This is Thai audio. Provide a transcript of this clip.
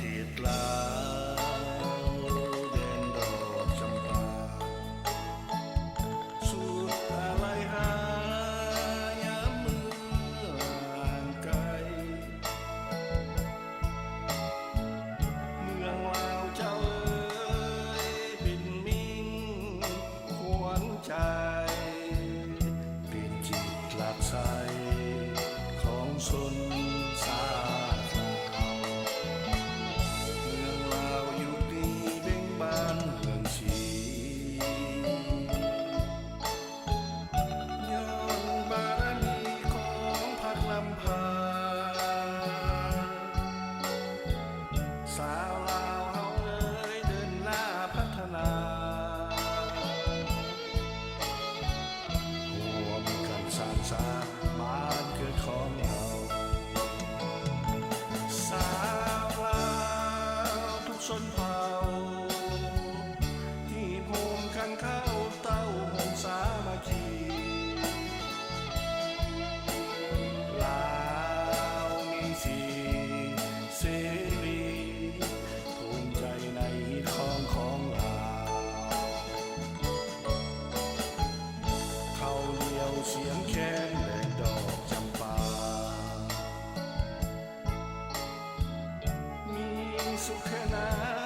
ศลาวแดนดอกจำปาสุดอะไรหายามเมื่อห่างไกลเมืองลาวเจ้าเอ๋ยบินมิ่งขวัญใจเป็นจิตหลักใสของชนชาติเมืองลาวอยู่ดีเบ่งบานเมืองชีย้อนบารมีของพักลำพาสาวลาวเฮาเอ๋ยเดินหน้าพัฒนาร่วมกันสร้างสรรค์บ้านเกิดของเราสาวลาวทุกชนเผ่าที่ภูมิกันเข้าเต้าหงสามัคคีลาวมีสีเสรีภูมิใจในของลาวเขาเดียวเสียงแค้นแดงดอกจำปามีสุขแค่ไหน